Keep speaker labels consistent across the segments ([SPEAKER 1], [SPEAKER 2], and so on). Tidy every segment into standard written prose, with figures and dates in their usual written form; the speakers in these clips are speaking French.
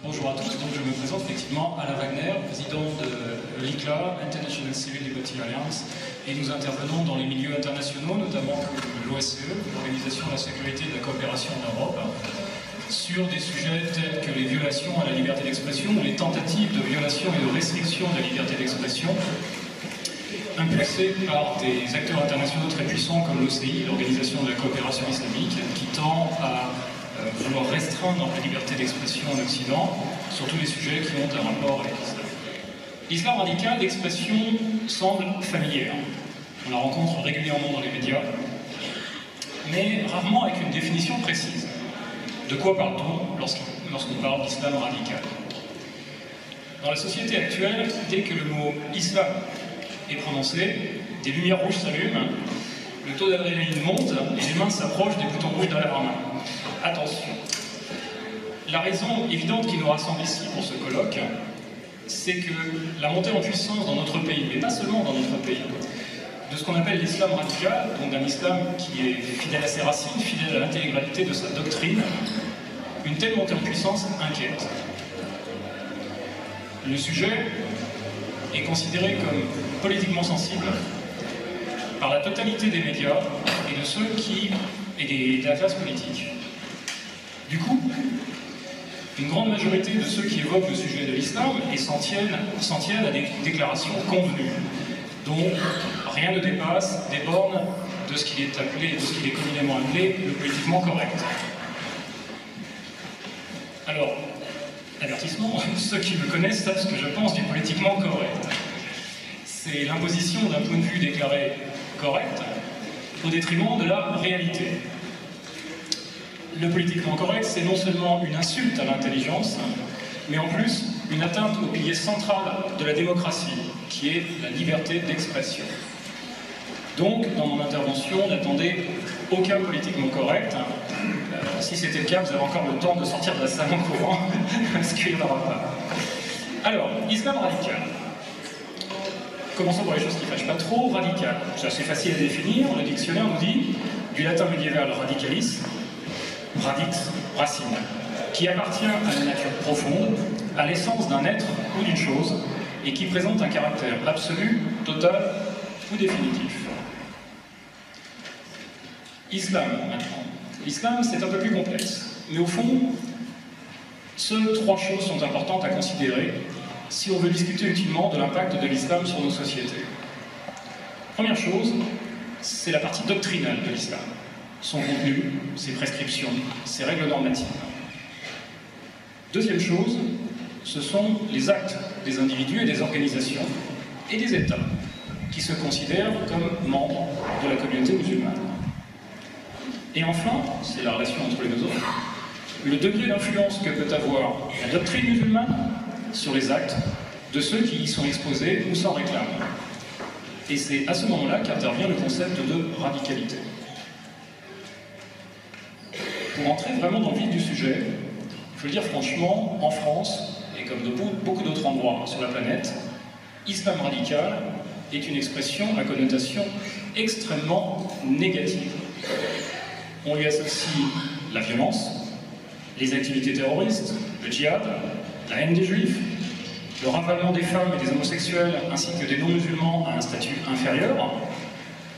[SPEAKER 1] Bonjour à tous, donc je me présente effectivement Alain Wagner, président de l'ICLA, International Civil Liberty Alliance, et nous intervenons dans les milieux internationaux, notamment l'OSCE, l'Organisation de la Sécurité et de la Coopération en Europe, sur des sujets tels que les violations à la liberté d'expression ou les tentatives de violation et de restriction de la liberté d'expression, impulsées par des acteurs internationaux très puissants comme l'OCI, l'Organisation de la Coopération Islamique, qui tend à vouloir restreindre la liberté d'expression en Occident sur tous les sujets qui ont un rapport avec l'islam. L'islam radical, l'expression semble familière. On la rencontre régulièrement dans les médias, mais rarement avec une définition précise. De quoi parle-t-on lorsqu'on parle d'islam radical? Dans la société actuelle, dès que le mot islam est prononcé, des lumières rouges s'allument, le taux d'adrénaline monte et les mains s'approchent des boutons rouges d'alarme. Attention. La raison évidente qui nous rassemble ici pour ce colloque, c'est que la montée en puissance dans notre pays, mais pas seulement dans notre pays, de ce qu'on appelle l'islam radical, donc d'un islam qui est fidèle à ses racines, fidèle à l'intégralité de sa doctrine, une telle montée en puissance inquiète. Le sujet est considéré comme politiquement sensible par la totalité des médias et de ceux qui et de la classe politique. Du coup, une grande majorité de ceux qui évoquent le sujet de l'islam s'en tiennent à des déclarations convenues, dont rien ne dépasse des bornes de ce qu'il est communément appelé le politiquement correct. Alors, avertissement, ceux qui me connaissent savent ce que je pense du politiquement correct. C'est l'imposition d'un point de vue déclaré correct au détriment de la réalité. Le politiquement correct, c'est non seulement une insulte à l'intelligence, mais en plus une atteinte au pilier central de la démocratie, qui est la liberté d'expression. Donc, dans mon intervention, n'attendez aucun politiquement correct. Si c'était le cas, vous avez encore le temps de sortir de la salle en courant, parce qu'il n'y en aura pas. Alors, islam radical. Commençons par les choses qui ne fâchent pas trop. Radical, c'est assez facile à définir. Le dictionnaire nous dit, du latin médiéval radicalis, radix, racine, qui appartient à la nature profonde, à l'essence d'un être ou d'une chose, et qui présente un caractère absolu, total ou définitif. Islam, maintenant. L'islam, c'est un peu plus complexe, mais au fond, seules trois choses sont importantes à considérer si on veut discuter utilement de l'impact de l'islam sur nos sociétés. Première chose, c'est la partie doctrinale de l'islam. Son contenu, ses prescriptions, ses règles normatives. Deuxième chose, ce sont les actes des individus et des organisations et des États qui se considèrent comme membres de la communauté musulmane. Et enfin, c'est la relation entre les deux autres, le degré d'influence que peut avoir la doctrine musulmane sur les actes de ceux qui y sont exposés ou s'en réclament. Et c'est à ce moment-là qu'intervient le concept de radicalité. Pour entrer vraiment dans le vif du sujet, je veux dire franchement, en France, et comme de beaucoup d'autres endroits sur la planète, islam radical est une expression à connotation extrêmement négative. On lui associe la violence, les activités terroristes, le djihad, la haine des juifs, le ravalement des femmes et des homosexuels ainsi que des non-musulmans à un statut inférieur,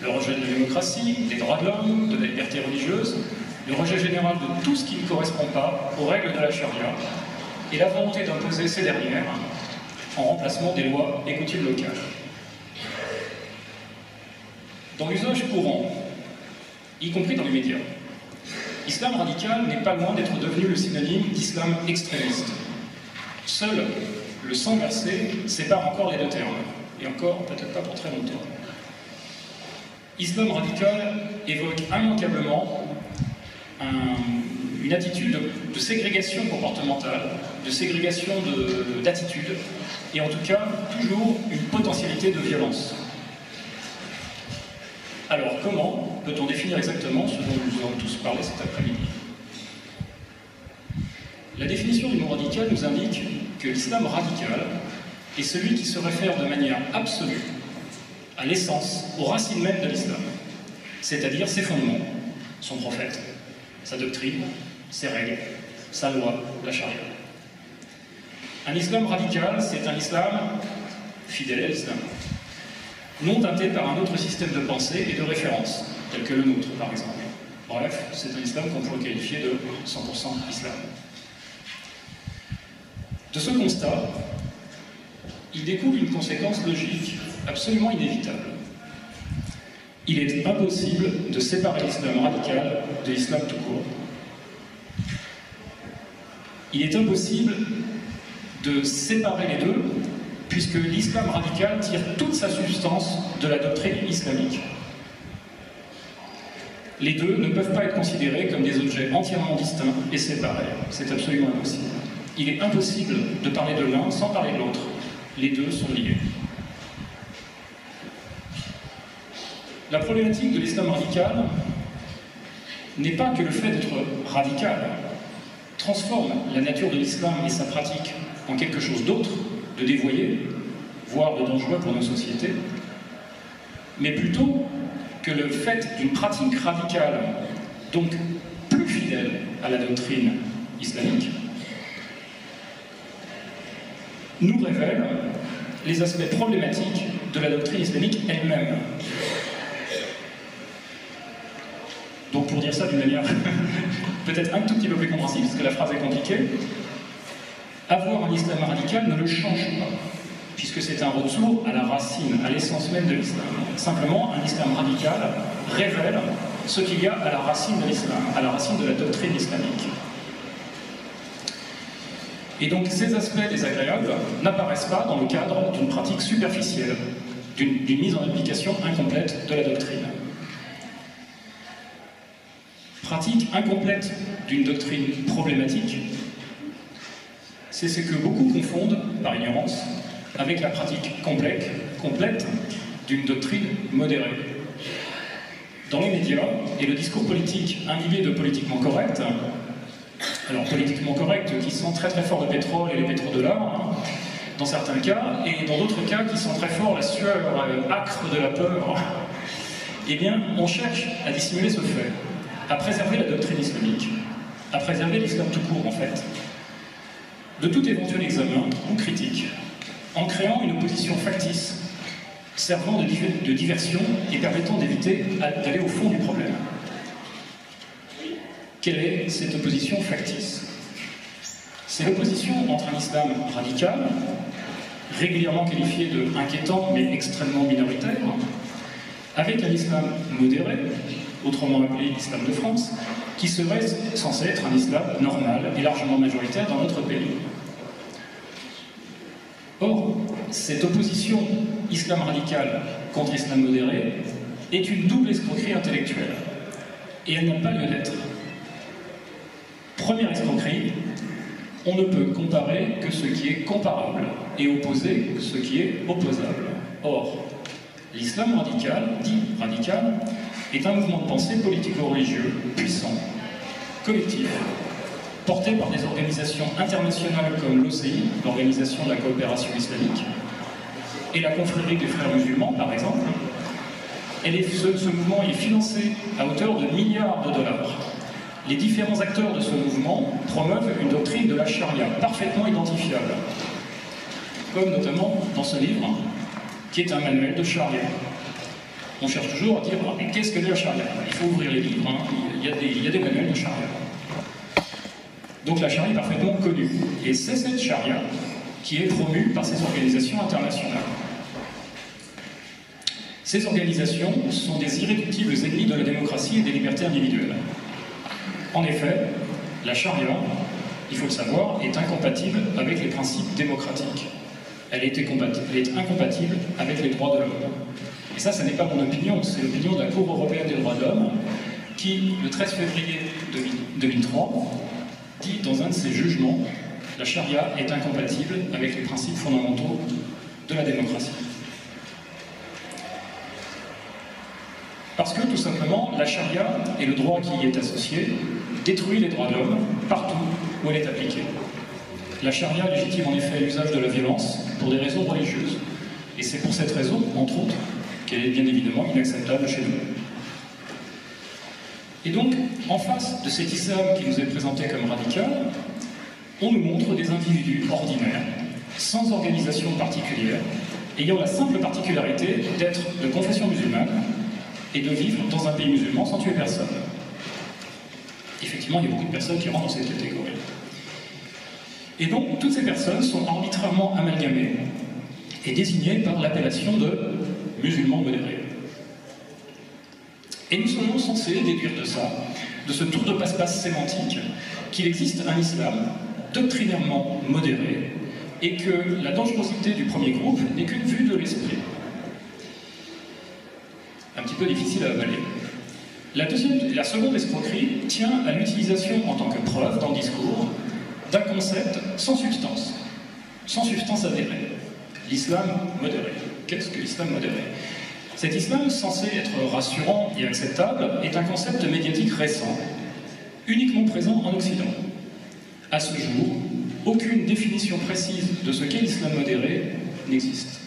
[SPEAKER 1] le rejet de la démocratie, des droits de l'homme, de la liberté religieuse, le rejet général de tout ce qui ne correspond pas aux règles de la charia et la volonté d'imposer ces dernières en remplacement des lois et coutumes locales. Dans l'usage courant, y compris dans les médias, l'islam radical n'est pas loin d'être devenu le synonyme d'islam extrémiste. Seul le sang versé sépare encore les deux termes, et encore peut-être pas pour très longtemps. Islam radical évoque immanquablement une attitude de ségrégation comportementale, de ségrégation d'attitude, et en tout cas, toujours une potentialité de violence. Alors, comment peut-on définir exactement ce dont nous allons tous parler cet après-midi? La définition du mot radical nous indique que l'islam radical est celui qui se réfère de manière absolue à l'essence, aux racines mêmes de l'islam, c'est-à-dire ses fondements, son prophète, sa doctrine, ses règles, sa loi, la charia. Un islam radical, c'est un islam fidèle à l'islam, non teinté par un autre système de pensée et de référence, tel que le nôtre, par exemple. Bref, c'est un islam qu'on pourrait qualifier de 100% islam. De ce constat, il découle une conséquence logique absolument inévitable. Il est impossible de séparer l'islam radical de l'islam tout court. Il est impossible de séparer les deux, puisque l'islam radical tire toute sa substance de la doctrine islamique. Les deux ne peuvent pas être considérés comme des objets entièrement distincts et séparés. C'est absolument impossible. Il est impossible de parler de l'un sans parler de l'autre. Les deux sont liés. La problématique de l'islam radical n'est pas que le fait d'être radical transforme la nature de l'islam et sa pratique en quelque chose d'autre, de dévoyé, voire de dangereux pour nos sociétés, mais plutôt que le fait d'une pratique radicale, donc plus fidèle à la doctrine islamique, nous révèle les aspects problématiques de la doctrine islamique elle-même. Donc pour dire ça d'une manière peut-être un tout petit peu plus compréhensible, parce que la phrase est compliquée, avoir un islam radical ne le change pas, puisque c'est un retour à la racine, à l'essence même de l'islam. Simplement, un islam radical révèle ce qu'il y a à la racine de l'islam, à la racine de la doctrine islamique. Et donc ces aspects désagréables n'apparaissent pas dans le cadre d'une pratique superficielle, d'une mise en application incomplète de la doctrine. Pratique incomplète d'une doctrine problématique, c'est ce que beaucoup confondent, par ignorance, avec la pratique complète d'une doctrine modérée. Dans les médias et le discours politique imbibé de politiquement correct, alors politiquement correct qui sent très très fort le pétrole et les pétrodollars, dans certains cas, et dans d'autres cas qui sent très fort la sueur âcre de la peur, eh bien on cherche à dissimuler ce fait, à préserver la doctrine islamique, à préserver l'islam tout court en fait, de tout éventuel examen ou critique, en créant une opposition factice, servant de diversion et permettant d'éviter d'aller au fond du problème. Quelle est cette opposition factice? C'est l'opposition entre un islam radical, régulièrement qualifié de inquiétant mais extrêmement minoritaire, avec un islam modéré, autrement appelé l'islam de France, qui serait censé être un islam normal et largement majoritaire dans notre pays. Or, cette opposition islam radical contre islam modéré est une double escroquerie intellectuelle, et elle n'a pas lieu d'être. Première escroquerie, on ne peut comparer que ce qui est comparable et opposer ce qui est opposable. Or, l'islam radical, dit radical, est un mouvement de pensée politico-religieux puissant, collectif, porté par des organisations internationales comme l'OCI, l'Organisation de la coopération islamique, et la confrérie des frères musulmans, par exemple. Ce mouvement est financé à hauteur de milliards de dollars. Les différents acteurs de ce mouvement promeuvent une doctrine de la charia parfaitement identifiable, comme notamment dans ce livre, qui est un manuel de charia. On cherche toujours à dire « qu'est-ce que la charia ?» Il faut ouvrir les livres, il y a des manuels de charia. Donc la charia est parfaitement connue, et c'est cette charia qui est promue par ces organisations internationales. Ces organisations sont des irréductibles ennemis de la démocratie et des libertés individuelles. En effet, la charia, il faut le savoir, est incompatible avec les principes démocratiques. Elle est incompatible avec les droits de l'homme. Et ça n'est pas mon opinion, c'est l'opinion de la Cour européenne des droits de l'homme qui, le 13 février 2003, dit dans un de ses jugements « La charia est incompatible avec les principes fondamentaux de la démocratie ». Parce que, tout simplement, la charia et le droit qui y est associé détruit les droits de l'homme partout où elle est appliquée. La charia légitime en effet l'usage de la violence pour des raisons religieuses. Et c'est pour cette raison, entre autres, qu'elle est bien évidemment inacceptable chez nous. Et donc, en face de cet islam qui nous est présenté comme radical, on nous montre des individus ordinaires, sans organisation particulière, ayant la simple particularité d'être de confession musulmane et de vivre dans un pays musulman sans tuer personne. Effectivement, il y a beaucoup de personnes qui rentrent dans cette catégorie. Et donc, toutes ces personnes sont arbitrairement amalgamées et désignées par l'appellation de musulmans modérés. Et nous sommes censés déduire de ça, de ce tour de passe-passe sémantique, qu'il existe un islam doctrinairement modéré et que la dangerosité du premier groupe n'est qu'une vue de l'esprit. Un petit peu difficile à avaler. La seconde escroquerie tient à l'utilisation en tant que preuve dans le discours d'un concept sans substance avérée. L'islam modéré. Qu'est-ce que l'islam modéré? Cet islam, censé être rassurant et acceptable, est un concept médiatique récent, uniquement présent en Occident. À ce jour, aucune définition précise de ce qu'est l'islam modéré n'existe.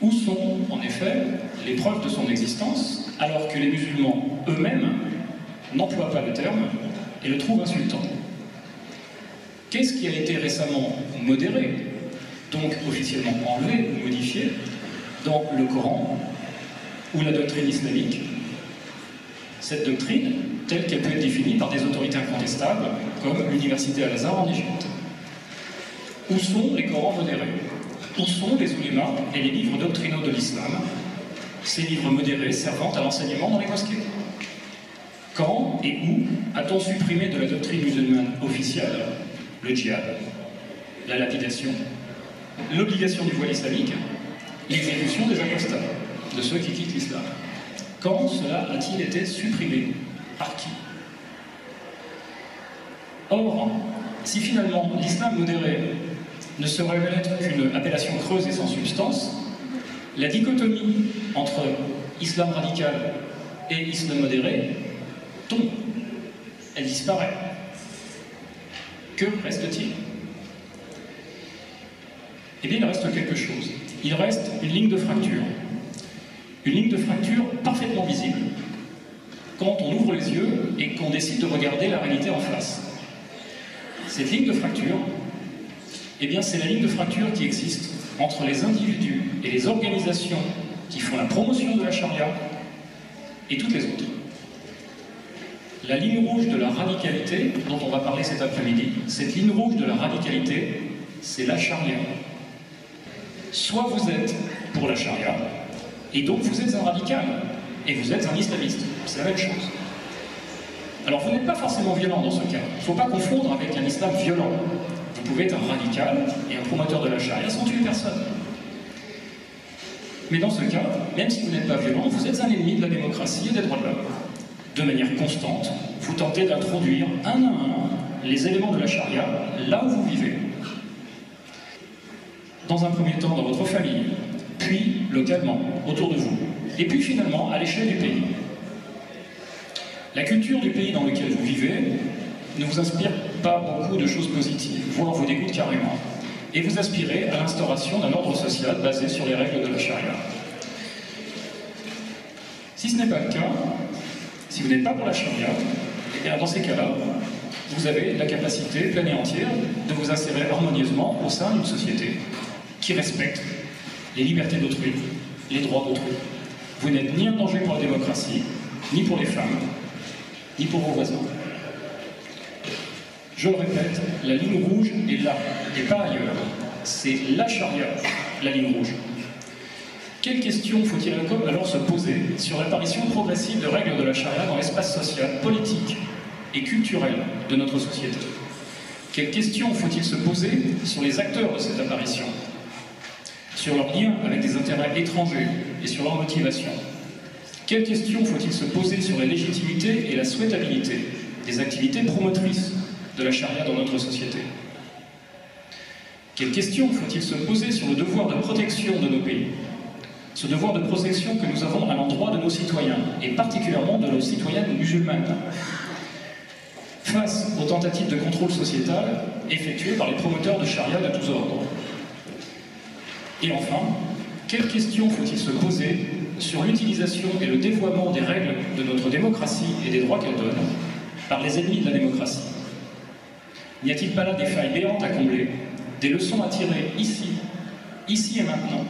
[SPEAKER 1] Où sont, en effet, les preuves de son existence, alors que les musulmans eux-mêmes n'emploient pas le terme et le trouvent insultant? Qu'est-ce qui a été récemment modéré, donc officiellement enlevé ou modifié, dans le Coran ou la doctrine islamique? Cette doctrine, telle qu'elle peut être définie par des autorités incontestables, comme l'université Al-Azhar en Égypte. Où sont les Corans modérés? Où sont les oulémas et les livres doctrinaux de l'islam, ces livres modérés servant à l'enseignement dans les mosquées? Quand et où a-t-on supprimé de la doctrine musulmane officielle le djihad, la lapidation, l'obligation du voile islamique, l'exécution des apostats, de ceux qui quittent l'islam? Quand cela a-t-il été supprimé? Par qui? Or, si finalement l'islam modéré ne se révèle être qu'une appellation creuse et sans substance, la dichotomie entre islam radical et islam modéré tombe, elle disparaît. Que reste-t-il? Eh bien, il reste quelque chose. Il reste une ligne de fracture. Une ligne de fracture parfaitement visible quand on ouvre les yeux et qu'on décide de regarder la réalité en face. Cette ligne de fracture, eh bien, c'est la ligne de fracture qui existe entre les individus et les organisations qui font la promotion de la charia et toutes les autres. La ligne rouge de la radicalité, dont on va parler cet après-midi, cette ligne rouge de la radicalité, c'est la charia. Soit vous êtes pour la charia, et donc vous êtes un radical, et vous êtes un islamiste. C'est la même chose. Alors vous n'êtes pas forcément violent dans ce cas. Il ne faut pas confondre avec un islam violent. Vous pouvez être un radical et un promoteur de la charia sans tuer personne. Mais dans ce cas, même si vous n'êtes pas violent, vous êtes un ennemi de la démocratie et des droits de l'homme. De manière constante, vous tentez d'introduire un à un les éléments de la charia là où vous vivez. Dans un premier temps dans votre famille, puis localement, autour de vous, et puis finalement à l'échelle du pays. La culture du pays dans lequel vous vivez ne vous inspire pas beaucoup de choses positives, voire vous dégoûte carrément, et vous aspirez à l'instauration d'un ordre social basé sur les règles de la charia. Si ce n'est pas le cas, si vous n'êtes pas pour la charia, eh bien dans ces cas-là, vous avez la capacité pleine et entière de vous insérer harmonieusement au sein d'une société qui respecte les libertés d'autrui, les droits d'autrui. Vous n'êtes ni un danger pour la démocratie, ni pour les femmes, ni pour vos voisins. Je le répète, la ligne rouge est là, et pas ailleurs. C'est la charia, la ligne rouge. Quelles questions faut-il alors se poser sur l'apparition progressive de règles de la charia dans l'espace social, politique et culturel de notre société? Quelles questions faut-il se poser sur les acteurs de cette apparition, sur leurs liens avec des intérêts étrangers et sur leurs motivations? Quelles questions faut-il se poser sur la légitimité et la souhaitabilité des activités promotrices de la charia dans notre société? Quelles questions faut-il se poser sur le devoir de protection de nos pays? Ce devoir de protection que nous avons à l'endroit de nos citoyens, et particulièrement de nos citoyennes musulmanes, face aux tentatives de contrôle sociétal effectuées par les promoteurs de charia de tous ordres. Et enfin, quelles questions faut-il se poser sur l'utilisation et le dévoiement des règles de notre démocratie et des droits qu'elle donne par les ennemis de la démocratie? N'y a-t-il pas là des failles béantes à combler, des leçons à tirer ici et maintenant,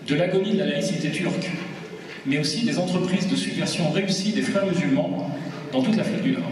[SPEAKER 1] de l'agonie de la laïcité turque, mais aussi des entreprises de subversion réussies des frères musulmans dans toute l'Afrique du Nord?